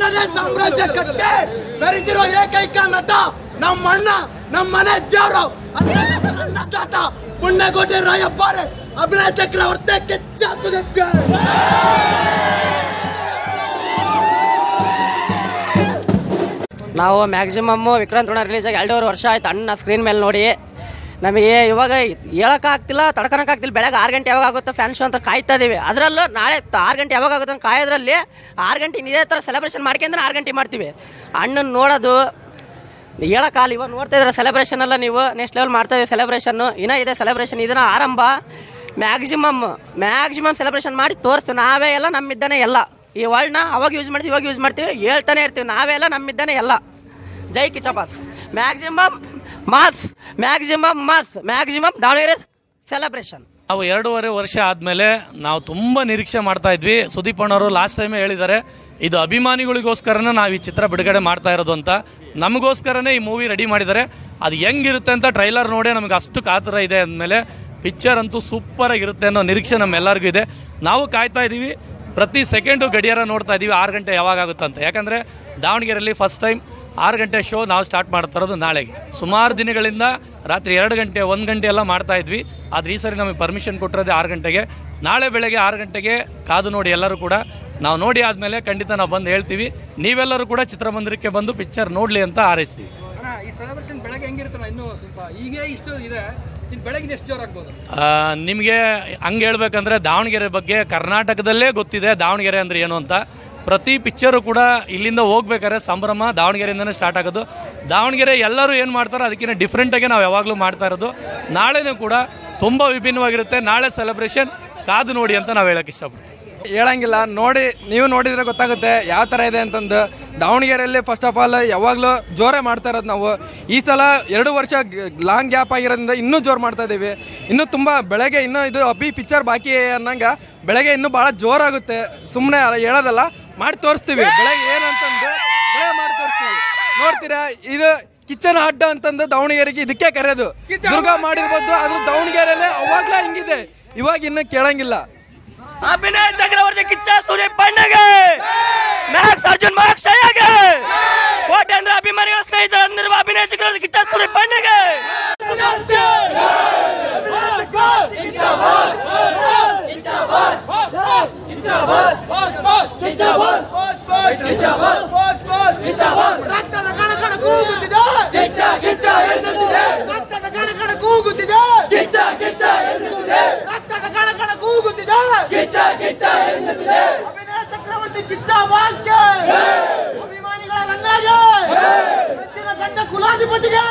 ಮೂರನೇ ಸಾಮ್ರಾಜ್ಯ ಕಟ್ಟೆ ಮೆರೆದಿರೋ ಏಕೈಕ ನಟ ನಮ್ಮ ಅಣ್ಣ, ನಮ್ಮ ಮನೆ ದೇವರು, ನನ್ನ ತಾತ ಪುಣ್ಯಕೋಟಿ ರಾಯಪ್ಪಾರೆ, ಅಭಿನಯ ಚಕ್ರವರ್ತಿ ಕಿಚ್ಚ ಸುದೀಪ್. ನಾವು ಮ್ಯಾಕ್ಸಿಮಮ್ಮು ವಿಕ್ರಾಂತ್ ಋಣ ರಿಲೀಸ್ ಆಗಿ 2.5 ವರ್ಷ ಆಯ್ತು ಅಣ್ಣ ಸ್ಕ್ರೀನ್ ಮೇಲೆ ನೋಡಿ. ನಮಗೆ ಇವಾಗ ಹೇಳೋಕ್ಕಾಗ್ತಿಲ್ಲ, ತಡ್ಕೊಳಕ್ಕಾಗ್ತಿಲ್ಲ. ಬೆಳಗ್ಗೆ 6 ಗಂಟೆ ಯಾವಾಗ ಆಗುತ್ತೋ ಫ್ಯಾನ್ ಶೋ ಅಂತ ಕಾಯ್ತಾ ಇದ್ದೀವಿ. ಅದರಲ್ಲೂ ನಾಳೆ 6 ಗಂಟೆ ಯಾವಾಗ ಆಗುತ್ತೆ ಅಂತ ಕಾಯೋದ್ರಲ್ಲಿ 6 ಗಂಟೆ ಇದೇ ಥರ ಸೆಲೆಬ್ರೇಷನ್ ಮಾಡ್ಕೊಂಡ್ರೆ 6 ಗಂಟೆ ಮಾಡ್ತೀವಿ. ಅಣ್ಣನ ನೋಡೋದು ಹೇಳೋಕ್ಕಾಗಲ್ಲ. ಇವಾಗ ನೋಡ್ತಾ ಇದ್ರೆ ಸೆಲೆಬ್ರೇಷನ್ ಎಲ್ಲ ನೀವು ನೆಕ್ಸ್ಟ್ ಲೆವೆಲ್ ಮಾಡ್ತಾಯಿದ್ದೀವಿ. ಸೆಲೆಬ್ರೇಷನ್ನು ಇನ್ನೂ ಇದೆ. ಸೆಲೆಬ್ರೇಷನ್ ಇದನ್ನ ಆರಂಭ ಮ್ಯಾಕ್ಸಿಮಮ್ ಸೆಲೆಬ್ರೇಷನ್ ಮಾಡಿ ತೋರಿಸ್ತೀವಿ. ನಾವೇ ಎಲ್ಲ ನಮ್ಮಿದ್ದಾನೆ ಎಲ್ಲ. ಈ ವರ್ಡ್ನ ಅವಾಗ ಯೂಸ್ ಮಾಡ್ತೀವಿ, ಇವಾಗ ಯೂಸ್ ಮಾಡ್ತೀವಿ, ಹೇಳ್ತಾನೆ ಇರ್ತೀವಿ. ನಾವೇ ಎಲ್ಲ ನಮ್ಮಿದ್ದಾನೆ ಎಲ್ಲ. ಜೈ ಕಿಚ್ಚಬಾಸ್. Maximum Davangere celebration. ನಾವು 2.5 ವರ್ಷ ಆದಮೇಲೆ ನಾವು ತುಂಬ ನಿರೀಕ್ಷೆ ಮಾಡ್ತಾ ಇದ್ವಿ. ಸುದೀಪ್ ಅಣ್ಣವರು ಲಾಸ್ಟ್ ಟೈಮೇ ಹೇಳಿದ್ದಾರೆ, ಇದು ಅಭಿಮಾನಿಗಳಿಗೋಸ್ಕರನೇ ನಾವು ಈ ಚಿತ್ರ ಬಿಡುಗಡೆ ಮಾಡ್ತಾ ಇರೋದು ಅಂತ. ನಮಗೋಸ್ಕರನೇ ಈ ಮೂವಿ ರೆಡಿ ಮಾಡಿದ್ದಾರೆ. ಅದು ಹೆಂಗಿರುತ್ತೆ ಅಂತ ಟ್ರೈಲರ್ ನೋಡೇ ನಮಗೆ ಅಷ್ಟು ಕಾತರ ಇದೆ. ಅಂದಮೇಲೆ ಪಿಕ್ಚರ್ ಅಂತೂ ಸೂಪರಾಗಿರುತ್ತೆ ಅನ್ನೋ ನಿರೀಕ್ಷೆ ನಮ್ಮೆಲ್ಲರಿಗೂ ಇದೆ. ನಾವು ಕಾಯ್ತಾ ಇದ್ದೀವಿ. ಪ್ರತಿ ಸೆಕೆಂಡು ಗಡಿಯಾರ ನೋಡ್ತಾ ಇದ್ದೀವಿ 6 ಗಂಟೆ ಯಾವಾಗುತ್ತೆ ಅಂತ. ಯಾಕಂದರೆ ದಾವಣಗೆರೆಯಲ್ಲಿ ಫಸ್ಟ್ ಟೈಮ್ 6 ಗಂಟೆ ಶೋ ನಾವು ಸ್ಟಾರ್ಟ್ ಮಾಡ್ತಾ ಇರೋದು ನಾಳೆಗೆ. ಸುಮಾರು ದಿನಗಳಿಂದ ರಾತ್ರಿ 2 ಗಂಟೆ 1 ಗಂಟೆ ಎಲ್ಲ ಮಾಡ್ತಾ ಇದ್ವಿ. ಆದರೆ ಈ ಸರಿ ನಮಗೆ ಪರ್ಮಿಷನ್ ಕೊಟ್ಟಿರೋದೇ 6 ಗಂಟೆಗೆ. ನಾಳೆ ಬೆಳಗ್ಗೆ 6 ಗಂಟೆಗೆ ಕಾದು ನೋಡಿ ಎಲ್ಲರೂ ಕೂಡ. ನಾವು ನೋಡಿ ಆದಮೇಲೆ ಖಂಡಿತ ನಾವು ಬಂದು ಹೇಳ್ತೀವಿ. ನೀವೆಲ್ಲರೂ ಕೂಡ ಚಿತ್ರಮಂದಿರಕ್ಕೆ ಬಂದು ಪಿಕ್ಚರ್ ನೋಡಲಿ ಅಂತ ಹಾರೈಸ್ತೀವಿ. ಈ ಸೆಲೆಬ್ರೇಷನ್ ಬೆಳಗ್ಗೆ ಹೆಂಗಿರುತ್ತಲ್ಲ, ಇನ್ನೂ ಸ್ವಲ್ಪ ಈಗ ಇಷ್ಟು ಇದೆ, ಬೆಳಗ್ಗೆ ಎಷ್ಟು ಜೋರಾಗ್ಬೋದು? ನಿಮಗೆ ಹಂಗೆ ಹೇಳ್ಬೇಕಂದ್ರೆ ದಾವಣಗೆರೆ ಬಗ್ಗೆ ಕರ್ನಾಟಕದಲ್ಲೇ ಗೊತ್ತಿದೆ ದಾವಣಗೆರೆ ಅಂದರೆ ಏನು ಅಂತ. ಪ್ರತಿ ಪಿಕ್ಚರು ಕೂಡ ಇಲ್ಲಿಂದ ಹೋಗ್ಬೇಕಾದ್ರೆ ಸಂಭ್ರಮ ದಾವಣಗೆರೆಯಿಂದನೇ ಸ್ಟಾರ್ಟ್ ಆಗೋದು. ದಾವಣಗೆರೆ ಎಲ್ಲರೂ ಏನು ಮಾಡ್ತಾರೋ ಅದಕ್ಕಿಂತ ಡಿಫ್ರೆಂಟಾಗಿ ನಾವು ಯಾವಾಗಲೂ ಮಾಡ್ತಾ ಇರೋದು. ನಾಳೆನೂ ಕೂಡ ತುಂಬ ವಿಭಿನ್ನವಾಗಿರುತ್ತೆ. ನಾಳೆ ಸೆಲೆಬ್ರೇಷನ್ ಕಾದು ನೋಡಿ ಅಂತ ನಾವು ಹೇಳೋಕ್ಕೆ ಇಷ್ಟಪಡ್ತೀವಿ. ಹೇಳಂಗಿಲ್ಲ, ನೋಡಿ ನೀವು ನೋಡಿದರೆ ಗೊತ್ತಾಗುತ್ತೆ ಯಾವ ಥರ ಇದೆ ಅಂತಂದು. ದಾವಣಗೆರೆಯಲ್ಲಿ ಫಸ್ಟ್ ಆಫ್ ಆಲ್ ಯಾವಾಗಲೂ ಜೋರೇ ಮಾಡ್ತಾ ಇರೋದು ನಾವು. ಈ ಸಲ 2 ವರ್ಷ ಲಾಂಗ್ ಗ್ಯಾಪ್ ಆಗಿರೋದ್ರಿಂದ ಇನ್ನೂ ಜೋರು ಮಾಡ್ತಾ ಇದ್ದೀವಿ. ಇನ್ನೂ ತುಂಬ ಬೆಳಗ್ಗೆ ಇನ್ನೂ ಇದು ಅಭಿ ಪಿಕ್ಚರ್ ಬಾಕಿ ಅನ್ನಂಗೆ ಬೆಳಗ್ಗೆ ಇನ್ನೂ ಭಾಳ ಜೋರಾಗುತ್ತೆ. ಸುಮ್ಮನೆ ಹೇಳೋದಲ್ಲ, ಮಾಡಿ ತೋರಿಸ್ತೀವಿ. ಬೆಳಗ್ಗೆ ಏನಂತಂದು ಬೆಳಗ್ಗೆ ಮಾಡಿ ತೋರಿಸ್ತೀವಿ. ನೋಡ್ತೀರಾ, ಇದು ಕಿಚನ್ ಅಡ್ಡ ಅಂತಂದು ದಾವಣಗೆರೆಗೆ ಇದಕ್ಕೆ ಕರೆಯೋದು. ದುರ್ಗಾ ಮಾಡಿರ್ಬೋದು, ಆದ್ರೂ ದಾವಣಗೆರೆಯಲ್ಲೇ ಅವಾಗಲೇ ಹಿಂಗಿದೆ. ಇವಾಗ ಇನ್ನೂ ಕೇಳಂಗಿಲ್ಲ. ಅಭಿನಯ ಚಕ್ರವರ್ತಿ ಕಿಚ್ಚ ಸುದೀಪ್ ಅಣ್ಣಗೆ, ಮ್ಯಾಕ್ಸ್ ಅರ್ಜುನ್ ಮಹಾಕ್ಷಯಗೆ, ಕೋಟ್ಯಾಂತರ ಅಭಿಮಾನಿಗಳ ಸ್ನೇಹಿತರಂದಿರುವ ಅಭಿನಯ ಚಕ್ರವರ್ತಿ ಕಿಚ್ಚ ಸುದೀಪ್ ಅಣ್ಣಗೆ. ಅಭಿನಯ ಚಕ್ರವರ್ತಿ ಕಿಚ್ಚ ಬಾಸ್ಗೆ, ಅಭಿಮಾನಿಗಳ ರನ್ನಾಗೆ, ನೆಚ್ಚಿನ ಗಂಡ ಕುಲಾಧಿಪತಿಗೆ